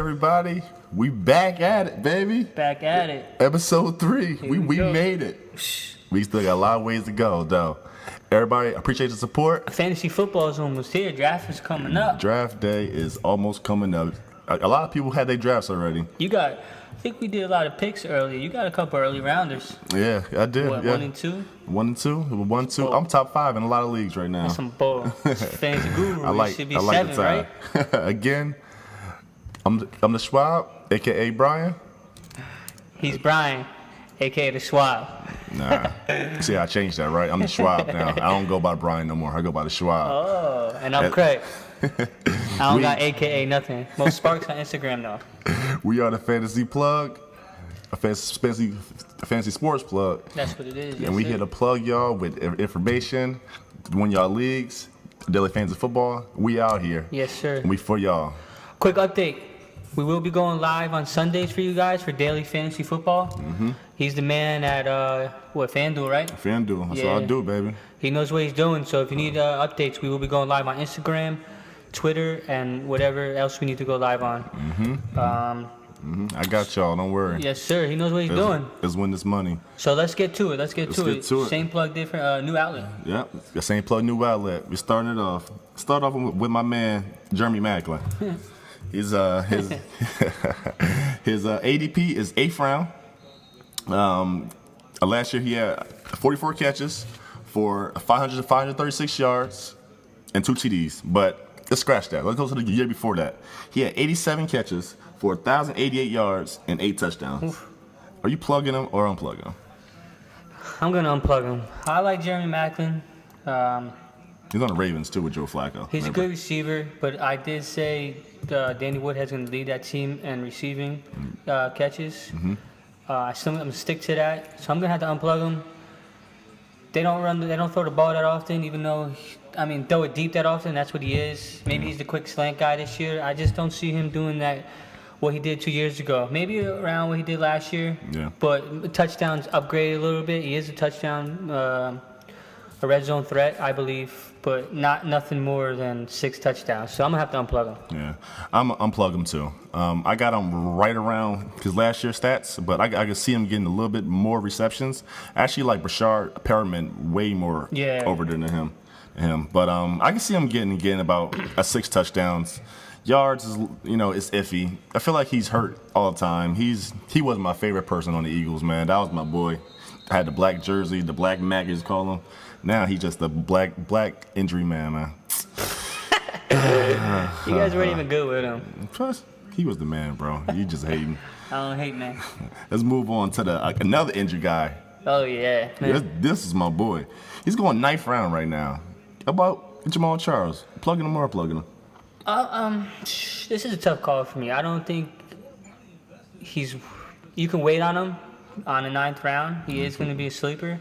everybody? We back at it, baby. Back at it. Episode 3. We go. made it. We still got a lot of ways to go, though. Everybody, appreciate the support. Fantasy football is almost here. Draft is coming up. Draft day is almost coming up. A lot of people had their drafts already. I think we did a lot of picks earlier. You got a couple early rounders. Yeah, I did. What, yeah. 1 and 2? 1 and 2. 1 and 2. Bull. I'm top 5 in a lot of leagues right now. That's some bull. Fantasy guru. I Should be the 7, tie. right? Again, I'm the Schwab, a.k.a. Brian. He's Brian, a.k.a. the Schwab. Nah. See, I changed that, right? I'm the Schwab now. I don't go by Brian no more. I go by the Schwab. Oh, and I'm Craig. I don't got a.k.a. nothing. Most Sparks on Instagram, though. We are the Fantasy Plug, a fantasy sports plug. That's what it is. And we here to plug y'all with information, win y'all leagues, daily fantasy football. We out here. Yes, sir. And we for y'all. Quick update. We will be going live on Sundays for you guys for daily fantasy football. Mm-hmm. He's the man at, FanDuel, right? FanDuel. That's all I do, baby. He knows what he's doing. So if you need updates, we will be going live on Instagram, Twitter, and whatever else we need to go live on. I got y'all. Don't worry. Yes, sir. He knows what he's doing. Let's win this money. So let's get to it. Let's get to it. Same plug, different new outlet. Yep. The same plug, new outlet. We starting it off. Start off with my man, Jeremy Macklin. His ADP is 8th round. Last year he had 44 catches for 536 yards and 2 TDs. But let's scratch that. Let's go to the year before that. He had 87 catches for 1,088 yards and 8 touchdowns. Oof. Are you plugging him or unplugging him? I'm gonna unplug him. I like Jeremy Macklin. He's on the Ravens too with Joe Flacco. He's a good receiver, but I did say Danny Woodhead's going to lead that team in receiving catches. Mm-hmm. I'm going to stick to that, so I'm going to have to unplug him. They don't throw the ball that often, even though, throw it deep that often. That's what he is. Maybe he's the quick slant guy this year. I just don't see him doing that, what he did 2 years ago. Maybe around what he did last year. Yeah. But touchdowns upgraded a little bit. He is a touchdown, a red zone threat, I believe. But nothing more than 6 touchdowns. So I'm going to have to unplug him. Yeah, I'm going to unplug him too. I got him right around his last year's stats, but I can see him getting a little bit more receptions. I actually like Brashard Perriman way more over than him. But I can see him getting about 6 touchdowns. Yards is, it's iffy. I feel like he's hurt all the time. He was my favorite person on the Eagles, man. That was my boy. I had the black jersey, the black Mac, as call him. Now he's just a black injury man. You guys weren't even good with him. Plus, he was the man, bro. You just hating. I don't hate, man. Let's move on to another injured guy. Oh, yeah. This is my boy. He's going 9th round right now. How about Jamal Charles? Plugging him or unplugging him? This is a tough call for me. I don't think you can wait on him on the 9th round. He is going to be a sleeper.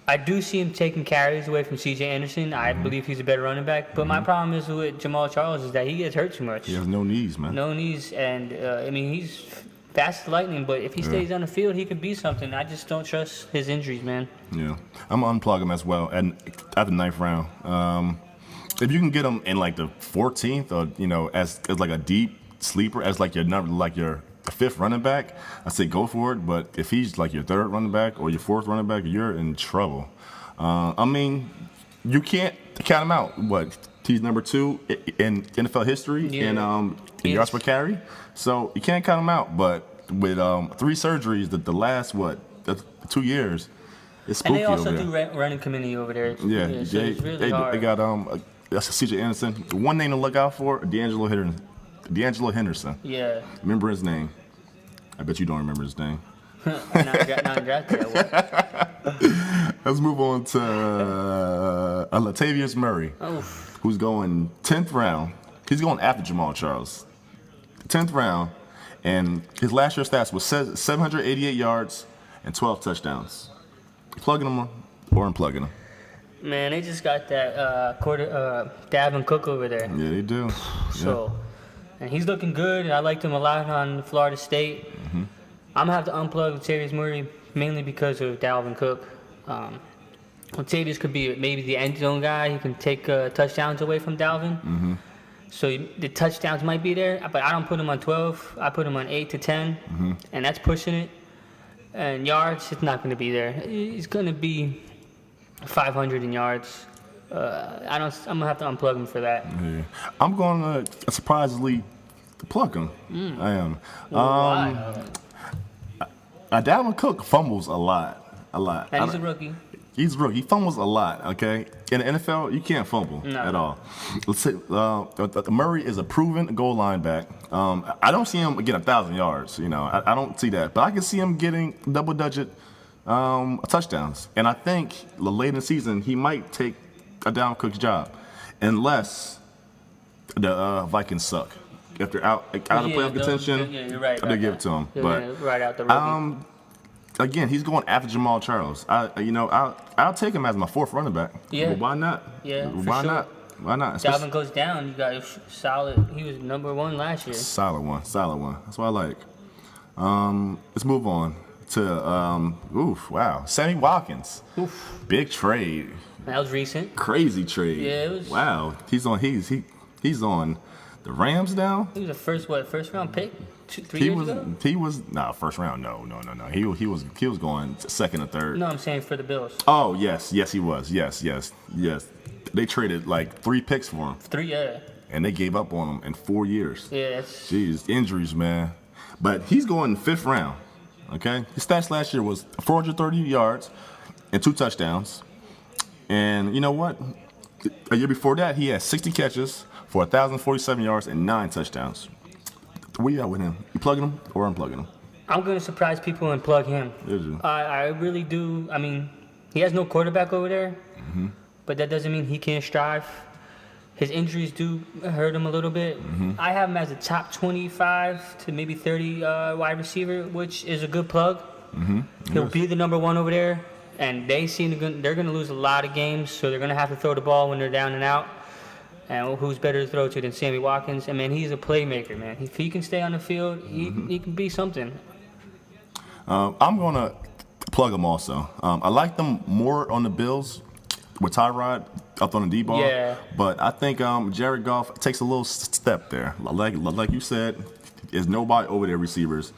I do see him taking carries away from C.J. Anderson. I believe he's a better running back. But my problem is with Jamal Charles is that he gets hurt too much. He has no knees, man. No knees. And, he's fast as lightning. But if he stays on the field, he could be something. I just don't trust his injuries, man. Yeah. I'm going to unplug him as well at the 9th round. If you can get him in, the 14th or, as like a deep sleeper, as your number, your 5th running back, I say go for it. But if he's your 3rd running back or your 4th running back, you're in trouble. You can't count him out. He's number 2 in NFL history in yards per carry. So you can't count him out. But with 3 surgeries, the last 2 years, it's spooky. And they also over there. do running committee over there. Yeah, so it's really hard. They got that's C.J. Anderson. One name to look out for: D'Angelo Henderson. Yeah. Remember his name? I bet you don't remember his name. not drafted. Let's move on to Latavius Murray, who's going 10th round. He's going after Jamal Charles. 10th round, and his last year's stats was 788 yards and 12 touchdowns. Plugging him or unplugging him? Man, they just got that Dalvin Cook over there. Yeah, they do. So, and he's looking good. And I liked him a lot on Florida State. Mm-hmm. I'm gonna have to unplug Latavius Murray mainly because of Dalvin Cook. Latavius could be maybe the end zone guy. He can take touchdowns away from Dalvin. Mm-hmm. So the touchdowns might be there, but I don't put him on 12. I put him on 8 to 10, and that's pushing it. And yards, it's not going to be there. He's going to be 500 in yards. I'm gonna have to unplug him for that. Yeah. I'm going to surprisingly plug him. I am. Dalvin Cook fumbles a lot. And he's a rookie. He's a rookie. He fumbles a lot. Okay, in the NFL, you can't fumble at all. Let's say Murray is a proven goal line back. I don't see him get 1,000 yards. You know, I don't see that, but I can see him getting double-digit touchdowns. And I think late in the season he might take a Dalvin Cook's job, unless the Vikings suck. If they're out of playoff contention, you're right. they give it to him. But right out the rookie. Again, he's going after Jamal Charles. I'll take him as my fourth running back. Yeah. But why not? Yeah, why sure. not? Why not? Dalvin goes down. You got a solid. He was number 1 last year. Solid one. That's what I like. Let's move on to Sammy Watkins. Oof. Big trade. That was recent. Crazy trade. Yeah, it was. Wow. He's on the Rams now. He was a first round pick 3 years ago? He was first round. No. He was going second or third. No, I'm saying for the Bills. Oh yes, he was. Yes. They traded like 3 picks for him. 3, yeah. And they gave up on him in 4 years. Yeah. Jeez, injuries, man. But he's going 5th round. Okay, his stats last year was 430 yards and 2 touchdowns. And you know what? A year before that, he had 60 catches for 1,047 yards and 9 touchdowns. Where you at with him? You plugging him or unplugging him? I'm going to surprise people and plug him. Is you? I really do. I mean, he has no quarterback over there, but that doesn't mean he can't strive. His injuries do hurt him a little bit. I have him as a top 25 to maybe 30 wide receiver, which is a good plug. He'll be the number 1 over there, and they're going to lose a lot of games, so they're going to have to throw the ball when they're down and out. And who's better to throw to than Sammy Watkins? And, man, he's a playmaker, man. If he can stay on the field, he can be something. I'm going to plug him also. I like them more on the Bills with Tyrod up on the D-ball. Yeah. But I think Jared Goff takes a little step there. Like you said, there's nobody over there receivers.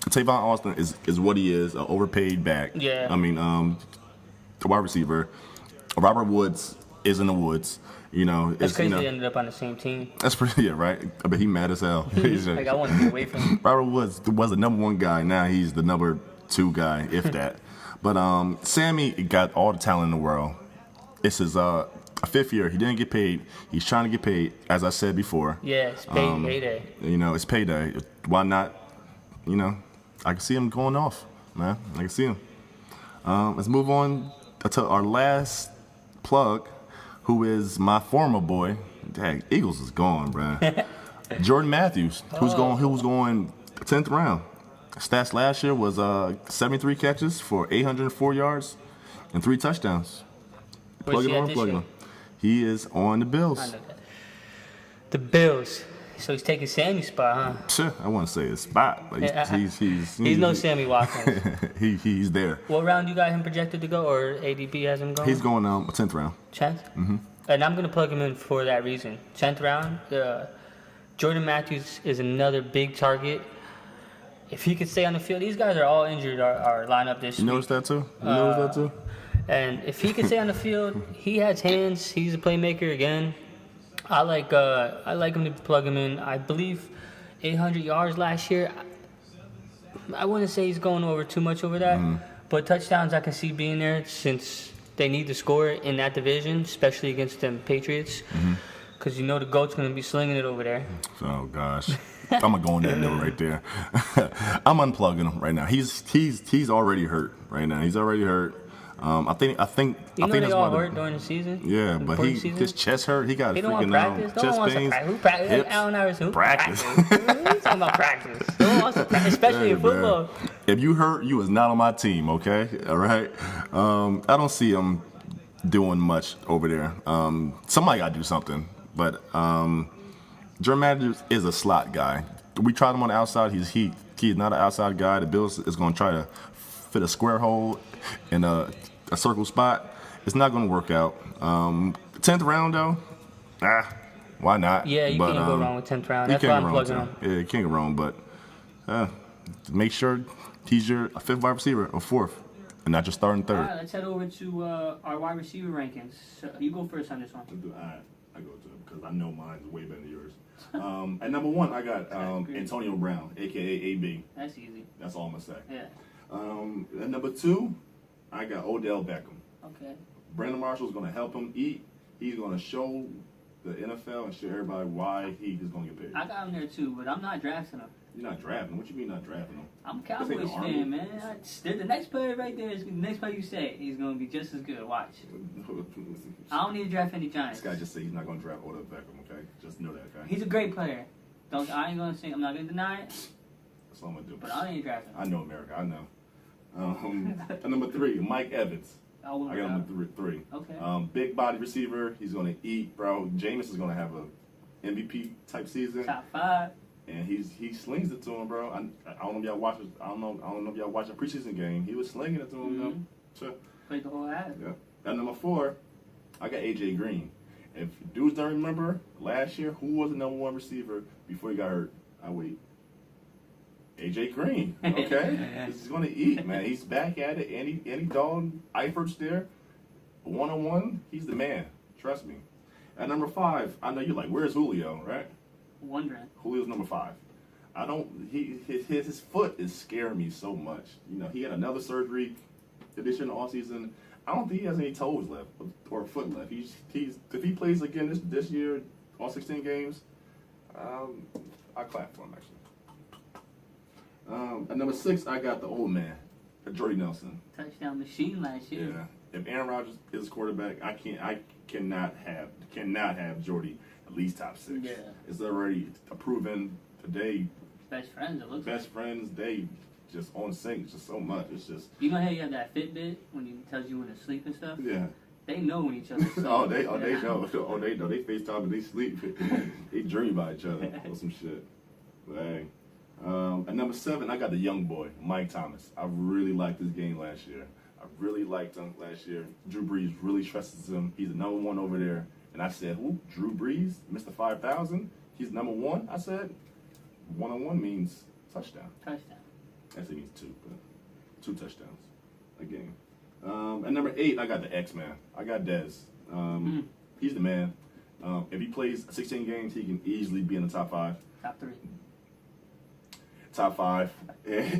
Tavon Austin is what he is, an overpaid back. Yeah. I mean, the wide receiver. Robert Woods is in the woods. You know, That's crazy they ended up on the same team. That's pretty, right? I bet he mad as hell. Like, I want to get away from him. Robert Woods was the number 1 guy. Now he's the number 2 guy, if that. But Sammy got all the talent in the world. It's his 5th year. He didn't get paid. He's trying to get paid, as I said before. Yeah, it's payday. You know, it's payday. Why not? You know, I can see him going off, man. I can see him. Let's move on to our last plug, who is my former boy. Dang, Eagles is gone, bro. Jordan Matthews, who was going 10th round. Stats last year was 73 catches for 804 yards and 3 touchdowns. Where's he at this year? He is on the Bills. I know that. The Bills. So he's taking Sammy's spot, huh? Sure, I wouldn't say his spot, but he's no Sammy Watkins. he's there. What round you got him projected to go, or ADP has him going? He's going 10th round. 10th? And I'm going to plug him in for that reason. 10th round, Jordan Matthews is another big target. If he could stay on the field, these guys are all injured, our lineup this week. You notice that too? And if he can stay on the field, he has hands. He's a playmaker again. I like him to plug him in. I believe 800 yards last year. I wouldn't say he's going over too much over that, but touchdowns I can see being there since they need to score in that division, especially against them Patriots, because you know the GOAT's going to be slinging it over there. Oh gosh. I'm gonna go in that note right there. I'm unplugging him right now. He's already hurt right now. He's already hurt. I think they all hurt during the season. Yeah, but his chest hurt. He got he freaking chest pains. Who practice? Allen Iverson. Practice. Who talking about practice? No one wants to practice, especially in football. Man. If you hurt, you is not on my team. Okay, all right. I don't see him doing much over there. Somebody got to do something, but. Jordan Matthews is a slot guy. We tried him on the outside. He's not an outside guy. The Bills is going to try to fit a square hole in a circle spot. It's not going to work out. 10th round, though, Why not? Yeah, you can't go wrong with 10th round. That's why I'm plugging him. Yeah, you can't go wrong, but make sure he's your 5th wide receiver or 4th, and not your starting 3rd. All right, let's head over to our wide receiver rankings. So you go first on this one. All right, I go to it because I know mine's way better than yours. At number 1, I got Antonio Brown, a.k.a. AB. That's easy. That's all I'm going to say. Yeah. At number 2, I got Odell Beckham. Okay. Brandon Marshall's going to help him eat. He's going to show the NFL and show everybody why he is going to get paid. I got him there too, but I'm not drafting him. You're not drafting him? What you mean not drafting him? I'm a Cowboys fan, man. The next player right there is the next player you say he's going to be just as good. Watch. I don't need to draft any Giants. This guy just said he's not going to draft Odell Beckham, okay? Just know that, okay? He's a great player. I ain't going to say, I'm not going to deny it. That's all I'm going to do. But I ain't drafting him. I know America. I know. At number 3, Mike Evans. I got him at 3. Okay. Big body receiver. He's going to eat, bro. Jameis is going to have a MVP type season. Top 5. And he slings it to him, bro. I don't know if y'all watch. I don't know if y'all watched a preseason game. He was slinging it to him, you know. So, played the whole half. Yeah. At number 4, I got AJ Green. If dudes don't remember, last year, who was the number 1 receiver before he got hurt? AJ Green. Okay, he's gonna eat, man. He's back at it. Any dog, Eifert's there. 1-on-1, he's the man. Trust me. At number 5, I know you're like, where's Julio, right? Wondering. Julio's number 5. I don't. His foot is scaring me so much. You know, he had another surgery this year in the offseason. I don't think he has any toes left or foot left. He's if he plays again this year, all 16 games, I clap for him actually. At number 6, I got the old man, Jordy Nelson. Touchdown machine last year. Yeah. If Aaron Rodgers is quarterback, I cannot have Jordy at least top 6. Yeah. It's already proven today. Best friends, it looks Best friends, they just on sync just so much. It's just. You know how you have that Fitbit when he tells you when to sleep and stuff? Yeah. They know when each other sleep. They know. Oh, they know. They FaceTime and they sleep. They dream about each other or some shit. But hey. At number 7, I got the young boy, Mike Thomas. I really liked this game last year. I really liked him last year. Drew Brees really trusts him. He's the number 1 over there. And I said, who? Drew Brees? Mr. 5,000? He's number 1? I said, 1-on-1 means touchdown. Touchdown. Actually means 2, but 2 touchdowns a game. At number 8, I got the X-Man. I got Dez. He's the man. If he plays 16 games, he can easily be in the top 5. Top 3. Top 5, and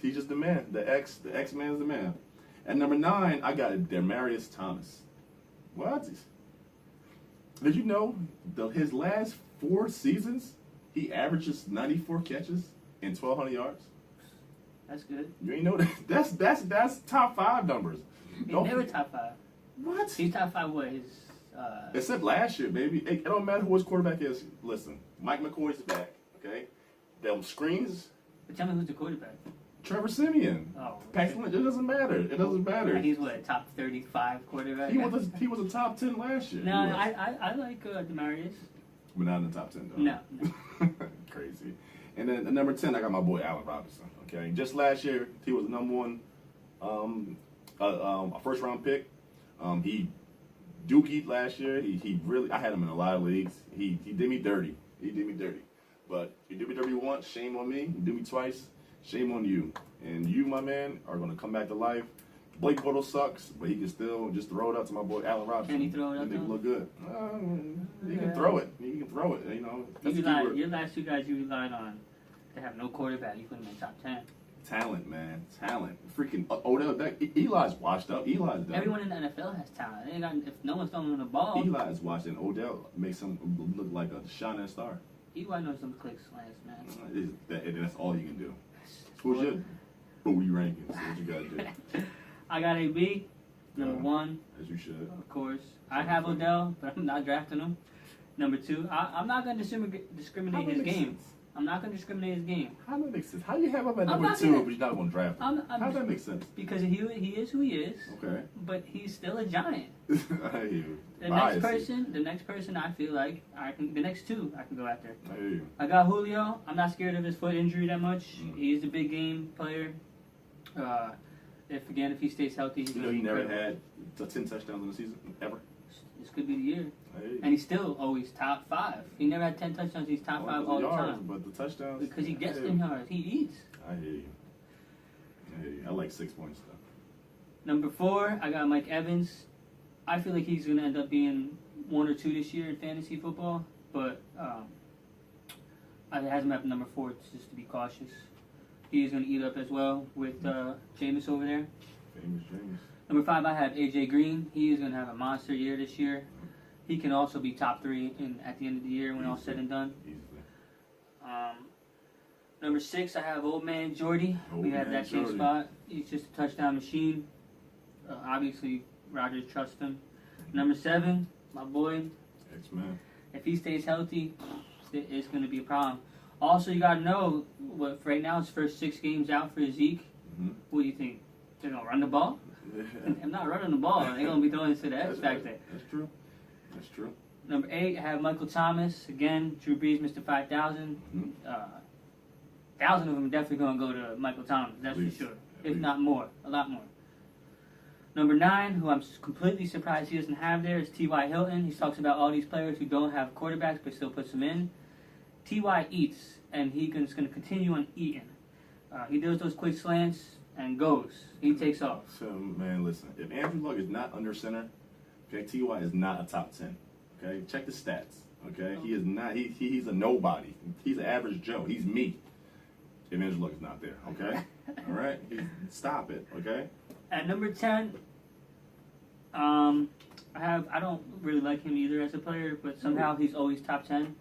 he's just the man. The X-Man is the man. At number 9, I got Demaryius Thomas. What? Did you know his last 4 seasons, he averages 94 catches and 1,200 yards? That's good. You ain't know that? That's top 5 numbers. He's never top 5. What? He's top 5 what? Except last year, baby. It don't matter who his quarterback is. Listen, Mike McCoy's back, okay? Them screens. But tell me who's the quarterback. Trevor Siemian. Oh. Paxton, it doesn't matter. It doesn't matter. He's what, top 35 quarterback? He was a top 10 last year. No, I like Demaryius. But not in the top 10, though. No. Crazy. And then at number 10, I got my boy Allen Robinson, okay? Just last year, he was the number 1 a first-round pick. He dookied last year. He really, I had him in a lot of leagues. He did me dirty. But you did me dirty once, shame on me. You did me twice, shame on you. And you, my man, are going to come back to life. Blake Bortles sucks, but he can still just throw it up to my boy Allen Robinson. Can he throw it up? And make it look good. He can throw it. You know. That's your last 2 guys you relied on to have no quarterback, you put them in top 10. Talent, man. Talent. Freaking Odell. Eli's washed up. Eli's done. Everyone in the NFL has talent. If no one's throwing the ball. Eli's washed, and Odell makes him look like a shining star. Eli knows some click slants, man. And that's all you can do. Who's your booty rankings? What you got to do? I got AB, number 1. As you should. Of course. I have Odell, but I'm not drafting him. Number 2, I'm not going to discriminate his game. I'm not going to discriminate his game. How does that make sense? How do you have him at number 2, but you're not going to draft him? How does that make sense? Because he is who he is. Okay. But he's still a giant. I hear you. The next person I feel like the next 2 I can go after. I hear you. I got Julio. I'm not scared of his foot injury that much. He's a big game player. If he stays healthy, you know he never had 10 touchdowns in the season ever. this could be the year. Hey. And he's still always top 5. He never had 10 touchdowns. He's top 5 all the yards, time. But the touchdowns. Because he gets them yards. He eats. I hear you. I like 6 points, though. Number 4, I got Mike Evans. I feel like he's going to end up being 1 or 2 this year in fantasy football. But I has him at number 4 just to be cautious. He is going to eat up as well with Jameis over there. Famous Jameis. Number 5, I have AJ Green. He is going to have a monster year this year. He can also be top 3 at the end of the year when all said and done. Easily. Number 6, I have Old Man Jordy. We have that same spot. He's just a touchdown machine. Obviously, Rodgers trusts him. Number 7, my boy. X-Man. If he stays healthy, it's going to be a problem. Also, you got to know, what right now, his first 6 games out for Zeke. Mm-hmm. What do you think? They're going to run the ball? I'm not running the ball. They're going to be throwing it to the X Factor. That's true. That's true. Number 8, I have Michael Thomas. Again, Drew Brees, Mr. 5,000. 1,000 of them are definitely going to go to Michael Thomas. That's for sure. If not more. A lot more. Number 9, who I'm completely surprised he doesn't have there, is T.Y. Hilton. He talks about all these players who don't have quarterbacks but still puts them in. T.Y. eats, and he's going to continue on eating. He does those quick slants and goes. He takes off. So, man, listen. If Andrew Luck is not under center, okay, T.Y. is not a top 10. Okay? Check the stats. Okay? He is not. He's a nobody. He's an average Joe. He's me. If Andrew Luck is not there. Okay? All right? Stop it. Okay? At number 10, I don't really like him either as a player, but somehow he's always top 10.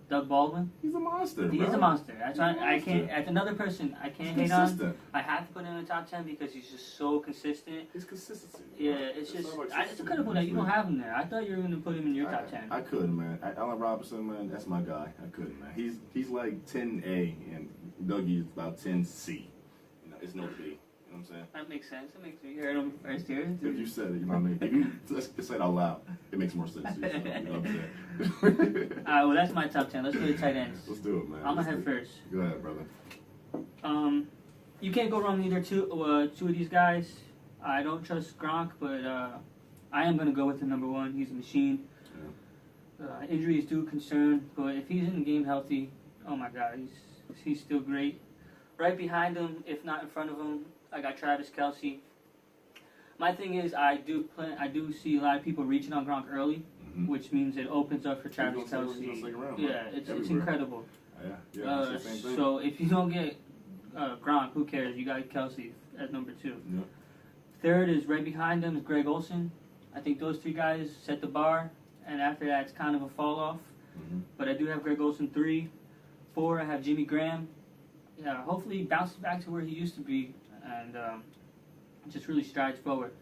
Doug Baldwin. He's a monster. He is a monster. I can't. As another person, I can't hate on. I have to put him in the top 10 because he's just so consistent. His consistency. Yeah, it's incredible that you don't have him there. I thought you were going to put him in your top 10. I couldn't, man. Allen Robinson, man, that's my guy. I couldn't, man. He's like 10A and Dougie is about 10C. You know, it's no B. You know what I'm saying? That makes sense. That makes me hear him first here. If you said it, you know what I mean? If you let's say it out loud, it makes more sense to you. So, you know what I'm saying? Alright, well, that's my top 10. Let's go to tight ends. Let's do it, man. I'm going to head first. Go ahead, brother. You can't go wrong with either two of these guys. I don't trust Gronk, but I am going to go with the number 1. He's a machine. Yeah. Injuries do concern, but if he's in the game healthy, oh my God, he's still great. Right behind him, if not in front of him, I got Travis Kelce. My thing is, I do see a lot of people reaching on Gronk early, which means it opens up for Travis Kelce. Yeah, it's incredible. Yeah, same thing. So if you don't get Gronk, who cares? You got Kelce at number 2. Yep. Third is right behind him is Greg Olsen. I think those 3 guys set the bar, and after that, it's kind of a fall off. But I do have Greg Olsen 3. 4, I have Jimmy Graham. Yeah, hopefully he bounces back to where he used to be and just really strides forward.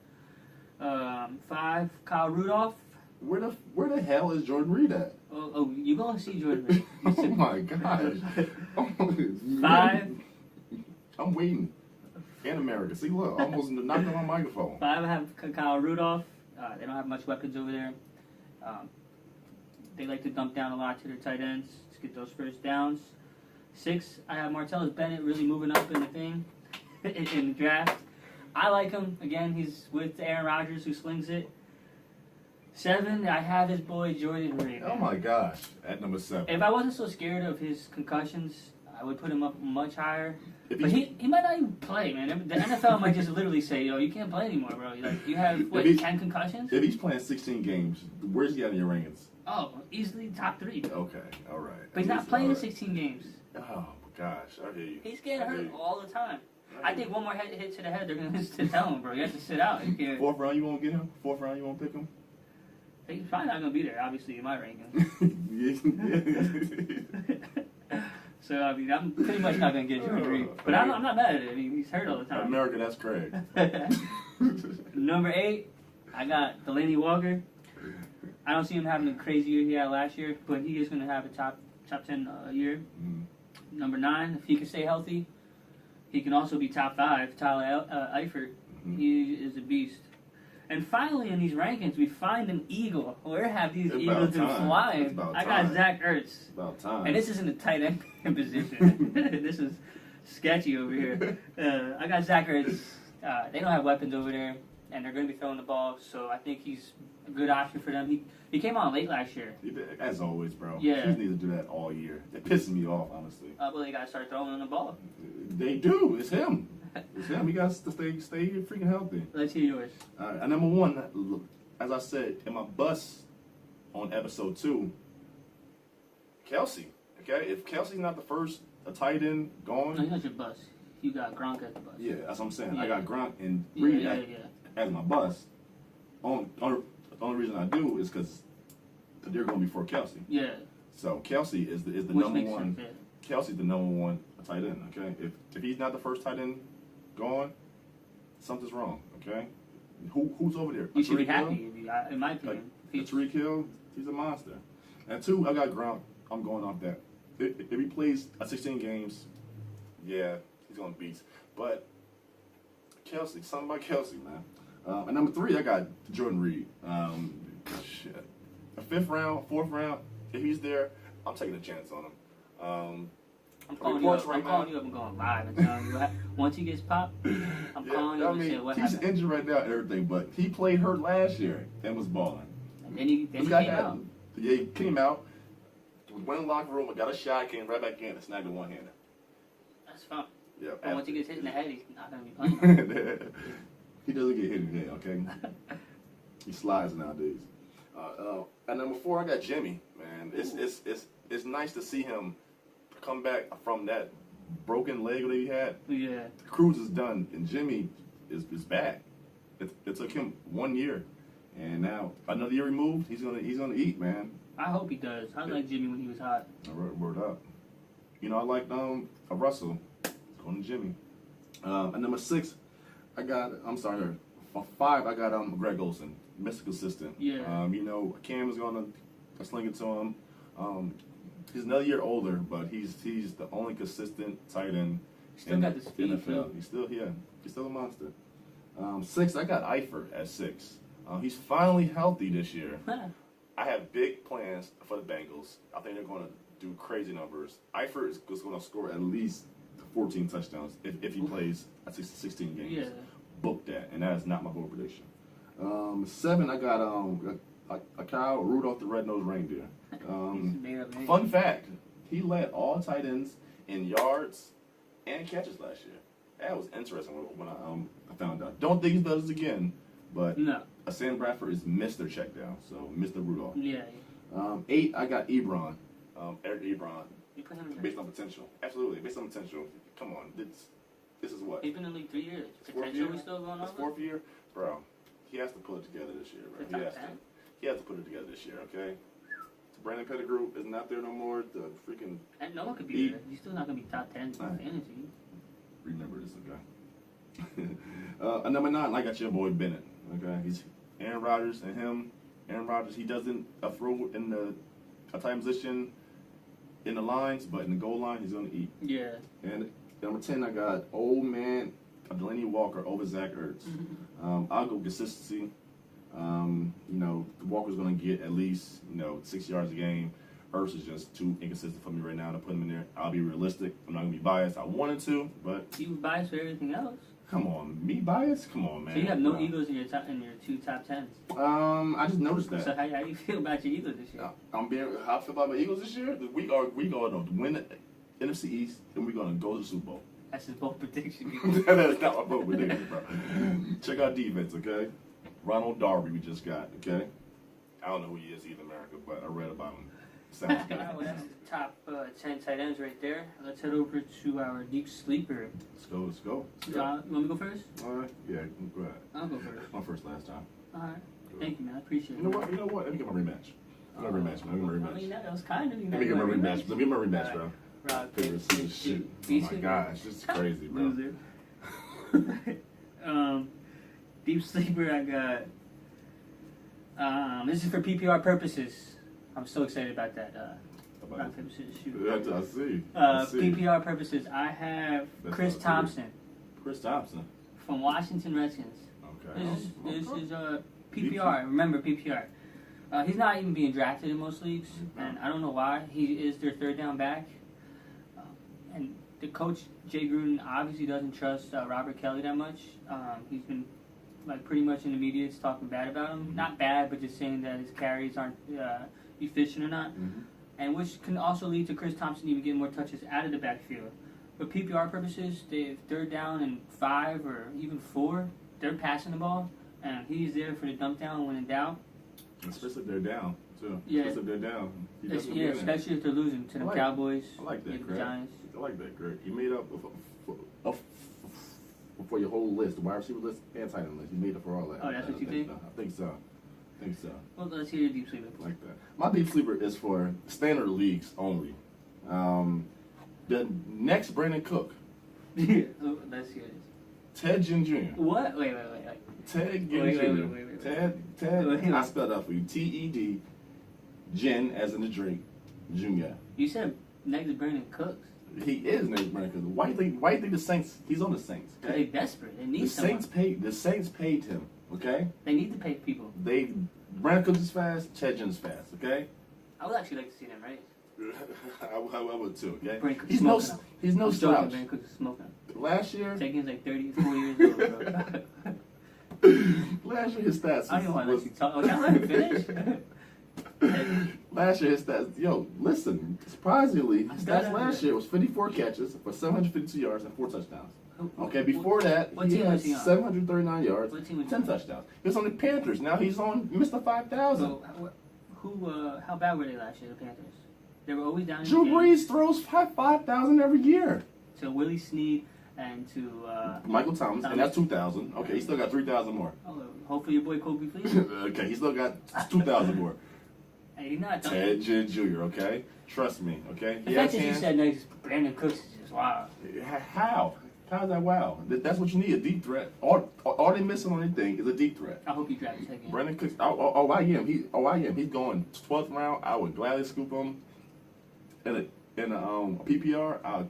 5, Kyle Rudolph. Where the hell is Jordan Reed at? Oh, you gonna see Jordan Reed? Oh my gosh. 5. I'm waiting. In America. See, look, almost knocked on my microphone. 5, I have Kyle Rudolph. They don't have much weapons over there. They like to dump down a lot to their tight ends to get those first downs. 6, I have Martellus Bennett really moving up in the thing, in the draft. I like him. Again, he's with Aaron Rodgers who slings it. 7, I have his boy Jordan Reed. Oh my gosh, at number 7. If I wasn't so scared of his concussions, I would put him up much higher. But he might not even play, man. The NFL might just literally say, yo, you can't play anymore, bro. Like, you have, 10 concussions? If he's playing 16 games, where's he at in your rankings? Oh, easily top 3. Okay, all right. But he's not playing 16 games. Oh, gosh, I hear you. He's getting hurt all the time. I think one more hit to the head, they're going to tell him, bro. You have to sit out. You can't. 4th round, you won't get him? 4th round, you won't pick him? He's probably not going to be there, obviously, in my rankings. So, I mean, I'm pretty much not going to get Jordan Reed. But I'm not mad at it. I mean, he's hurt all the time. America, that's Craig. Number 8, I got Delaney Walker. I don't see him having the crazy year he had last year, but he is going to have a top 10 year. Number 9, if he can stay healthy, he can also be top 5. Tyler Eifert, he is a beast. And finally, in these rankings, we find an Eagle. Where have these Eagles been flying? I got Zach Ertz. About time. And this isn't a tight end position. This is sketchy over here. I got Zach Ertz. They don't have weapons over there. and they're going to be throwing the ball. So I think he's a good option for them. He came on late last year. As always, bro. Yeah. Chiefs need to do that all year. It pisses me off, honestly. Well, they got to start throwing the ball. They do. It's him. It's him. He got to stay freaking healthy. Let's hear yours. All right. And number one, as I said in my bus on episode 2, Kelsey. Okay, if Kelsey's not the first tight end gone. No, you got your bus. You got Gronk at the bus. Yeah, that's what I'm saying. Yeah. I got Gronk and Reed Yeah. as my bus. The only reason I do is because they're going before Kelsey. Yeah. So Kelsey is the Which number makes one. sense, yeah. Kelsey's the number one tight end. Okay, if he's not the first tight end gone, something's wrong. Okay, who's over there? You should be Tariq Hill? happy, in my opinion. Tariq Hill, he's a monster. And 2, I got Gronk. I'm going off that. If he plays 16 games, yeah, he's going to beat. But Kelsey, something about Kelsey, man. And number 3, I got Jordan Reed. Shit. A 5th round, 4th round, if he's there, I'm taking a chance on him. I'm calling you up. I'm calling you up and going live and telling you once he gets popped, I'm calling you and saying what he's happened. injured right now and everything, but he played hurt last year and was balling. And then he came out. Yeah, he came out, went in the locker room, got a shot, came right back in and snagged a one-hander. That's fine. Yeah. But once he gets hit in the head, he's not going to be playing. He doesn't get hit in the head, okay? He slides nowadays. And number 4, I got Jimmy. Man, it's nice to see him come back from that broken leg that he had. Yeah. Cruz is done, and Jimmy is back. It took him 1 year, and now another year removed. He's gonna eat, man. I hope he does. I like Jimmy when he was hot. Word up. You know, I like a Russell. It's going to Jimmy. And number 6, I got. I'm sorry. For 5, I got Greg Olsen, Mr. Consistent. Yeah. You know, Cam is gonna sling it to him. He's another year older, but he's the only consistent tight end Still in got the the speed, NFL. too. He's still a monster. 6, I got Eifert at 6. He's finally healthy this year. I have big plans for the Bengals. I think they're going to do crazy numbers. Eifert is going to score at least 14 touchdowns if he plays at 16 games. Yeah. Book that, and that is not my bold prediction. 7, I got a cow, Rudolph the Red-Nosed Reindeer. Fun fact, he led all tight ends in yards and catches last year. That was interesting when I found out. Don't think he does it again, but No. Sam Bradford is Mr. Checkdown, so Mr. Rudolph. Yeah. 8, I got Ebron, Eric Ebron, You put him in based on potential. Absolutely, based on potential. Come on, this is what? He's been in the league 3 years. His 4th Potentially year? still going His over? 4th year? Bro, he has to put it together this year, bro. The He top has 10? to. He has to put it together this year, okay? Brandon Pettigrew is not there no more. The freaking And no one could be there. He's still not going to be top 10 for fantasy. remember this, okay? Number 9, I got your boy Bennett. Okay, he's Aaron Rodgers and him. Aaron Rodgers, he doesn't throw in the tight position in the lines, but in the goal line, he's gonna eat. Yeah. And number 10, I got old man Delaney Walker over Zach Ertz. I'll go consistency. You know, Walker's going to get at least, 6 yards a game. Ertz is just too inconsistent for me right now to put him in there. I'll be realistic. I'm not going to be biased. I wanted to, but... You was biased for everything else. Come on. Me biased? Come on, man. So you have no Eagles in your 2 top 10s. I just noticed that. So how you feel about your Eagles this year? How I feel about my Eagles this year? We going to win the NFC East, and we're going to go to the Super Bowl. That's his bold prediction. That is not my bold prediction, bro. Check out defense, okay? Ronald Darby we just got, okay? I don't know who he is either, America, but I read about him. Sounds good. Well, that's the top 10 tight ends right there. Let's head over to our deep sleeper. Let's go. You want me to go first? All right. Yeah, go ahead. I'll go first. My first last time. All right. Thank you, man. I appreciate it. You know what? Let me get my rematch. Let me get my rematch, man. I mean, that was kind of you. Let me get my rematch. Let me get my rematch, bro. Rock, Favorite season shit. Oh my gosh, this is crazy, bro. Loser. Deep sleeper, I got. This is for PPR purposes. I'm so excited about that. Rock, paper, scissors, shoot. I see. PPR purposes, I have Chris Thompson. Chris Thompson. From Washington Redskins. Okay. This is PPR. Remember PPR. He's not even being drafted in most leagues, and I don't know why. He is their third down back. And the coach, Jay Gruden, obviously doesn't trust Robert Kelly that much. He's been like pretty much in the media is talking bad about him. Not bad, but just saying that his carries aren't efficient or not. And which can also lead to Chris Thompson even getting more touches out of the backfield. For PPR purposes, if they're down in 5 or even 4, they're passing the ball, and he's there for the dump down when in doubt. Especially if they're down, too. Yeah. Especially if they're down. Especially if they're losing to the Cowboys, I like that, the Giants. I like that, Greg. You made up for your whole list, the wide receiver list and tight end list. You made up for all that. Oh, that's what you think? So. I think so. Well, let's hear your deep sleeper. Like that. My deep sleeper is for standard leagues only. The next Brandon Cook. Yeah, let's hear this. Ted Ginn Jr. What? Wait. Ted Ginn Jr. Ted. Wait. I spelled out for you. T-E-D. Ginn, as in the drink. Jr. You said next Brandon Cooks. He is next Brandon Cook. Why do you think the Saints? He's on the Saints. Okay? They're desperate. They need someone. The Saints paid him. Okay. They need to pay people. Brandon Cooks is fast. Ted Ginn is fast. Okay. I would actually like to see them race. I would too. Okay. Brandon Cooks He's no slouch. Brandon Cooks is smoking. Last year. Taking like 34 years old, bro. Last year his stats. I don't even want to let you talk. Oh, can I let him finish? Last year his stats. Yo, listen. Surprisingly, his stats last year was 54 catches for 752 yards and 4 touchdowns. Okay, before that, he had 739 yards, 10 touchdowns. He was on the Panthers. Now he's on Mr. 5,000. So, how bad were they last year, the Panthers? They were always down in Drew the game. Brees throws 5,000 every year. To Willie Snead and to Michael Thomas, and that's 2,000. Okay, he still got 3,000 more. Oh, hopefully your boy Kobe, please. Okay, he still got 2,000 more. Hey, he's not done. Ted Ginn Jr., okay? Trust me, okay? The fact that you said next Brandon Cooks is just wow. How? How's that wow? That's what you need, a deep threat. All they missing on anything is a deep threat. I hope you draft his again. Brandon Cooks, I am. He's going 12th round. I would gladly scoop him in a PPR. I'll,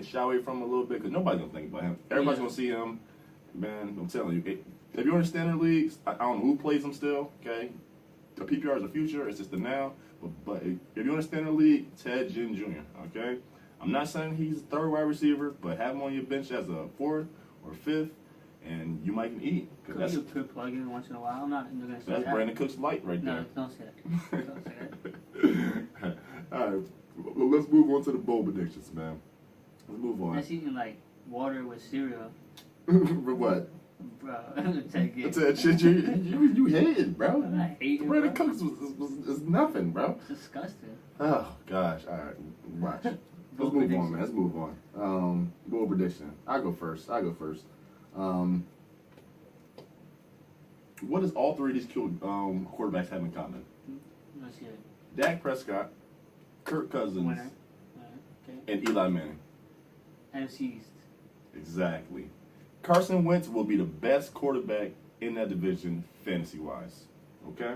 shy away from him a little bit because nobody's going to think about him. Everybody's going to see him. Man, I'm telling you. If you're in standard leagues, I don't know who plays them still, okay? The PPR is the future. It's just the now. But if you're in a standard league, Ted Ginn Jr., okay? I'm not saying he's a third wide receiver, but have him on your bench as a 4th or 5th, and you might can eat. Could you put plug in once in a while? I'm not going to say that's Brandon Cook's light right there. No, don't say that. Don't say that. All right, well, let's move on to the bowl predictions, man. Let's move on. That's eating like water with cereal. For what? Bro, take it. You hate it, bro. I hate it, Brandon bro. Cooks is nothing, bro. It's disgusting. Oh, gosh. All right, watch. Let's move on, man. Let's move on. Bowl prediction. I'll go first. What does all 3 of these quarterbacks have in common? Let's hear it. Dak Prescott, Kirk Cousins, Winner. Okay. and Eli Manning. NFC East. Exactly. Carson Wentz will be the best quarterback in that division, fantasy-wise. Okay?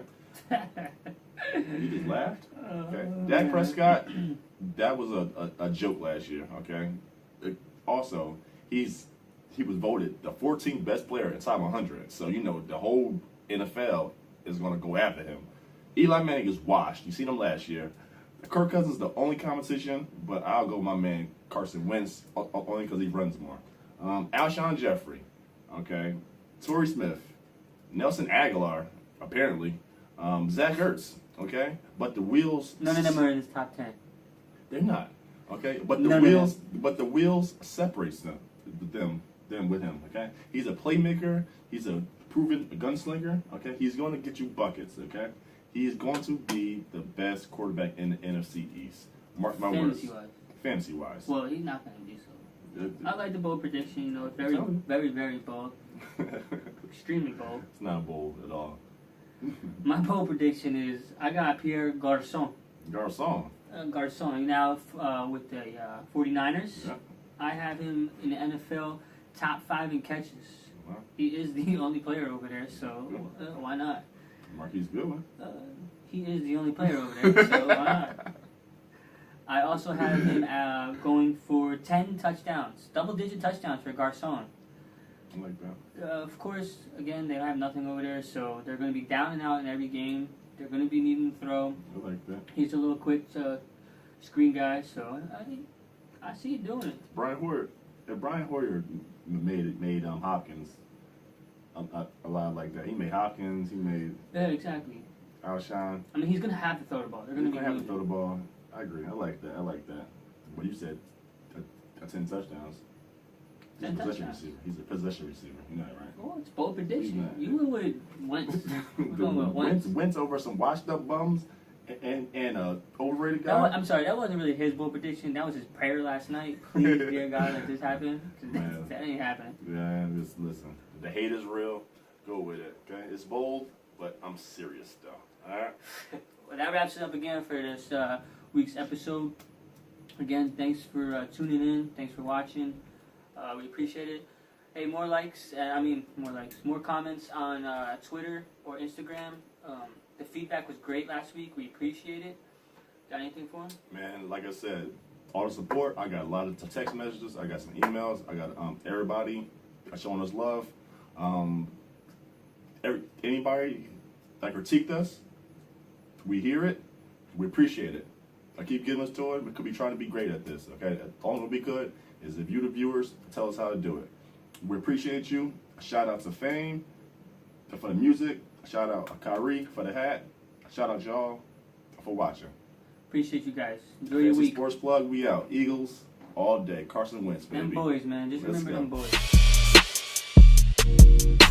You just laughed? Okay. Dak Prescott, that was a joke last year, okay? Also, he was voted the 14th best player in top 100. So, the whole NFL is going to go after him. Eli Manning is washed. You seen him last year. Kirk Cousins is the only competition, but I'll go my man Carson Wentz only because he runs more. Alshon Jeffrey, okay? Torrey Smith, Nelson Aguilar, apparently, Zach Ertz, okay? But the wheels. None of them are in his top 10. They're not, okay? But the wheels separates them with him, okay? He's a playmaker. He's a proven gunslinger, okay? He's going to get you buckets, okay? He is going to be the best quarterback in the NFC East. Mark my words. Fantasy-wise. Well, he's not going to do so. I like the bold prediction. It's very, very, very bold. Extremely bold. It's not bold at all. My bold prediction is I got Pierre Garçon. Garçon. Now with the 49ers, Yeah. I have him in the NFL top 5 in catches. Wow. He is the only player over there, so why not? Marquise Goodwin. He is the only player over there, so why not? I also have him going for 10 touchdowns, double-digit touchdowns for Garçon. I like that. Of course, again, they don't have nothing over there, so they're going to be down and out in every game. They're going to be needing to throw. I like that. He's a little quick screen guy, so I see you doing it. Brian Hoyer. If Brian Hoyer made Hopkins, a lot like that. He made Hopkins. He made exactly. Alshon. I mean, he's gonna have to throw the ball. They're gonna have to throw the ball. I agree. I like that. What you said, 10 touchdowns. He's a possession receiver. He's a possession receiver. You know that, right? Oh, it's bold prediction. You went with Wentz. Wentz over some washed up bums and overrated guy. I'm sorry, that wasn't really his bold prediction. That was his prayer last night. Please, dear God, let this happen. That ain't happening. Yeah, just listen. The hate is real. Go with it. Okay, it's bold, but I'm serious though. All right. Well, that wraps it up again for this week's episode. Again, thanks for tuning in. Thanks for watching. We appreciate it. Hey, more comments on Twitter or Instagram. The feedback was great last week. We appreciate it. Got anything for him? Man, like I said, all the support. I got a lot of text messages. I got some emails. I got everybody showing us love. Anybody that critiqued us, we hear it. We appreciate it. I keep giving us to it. We could be trying to be great at this. Okay, all we could is if you, the viewers, tell us how to do it. We appreciate you. A shout out to Fame for the music. A shout out to Kyrie for the hat. A shout out y'all for watching. Appreciate you guys. Enjoy your week. Sports Plug, we out. Eagles all day. Carson Wentz, baby. Them boys, man. Just Let's remember go. them boys.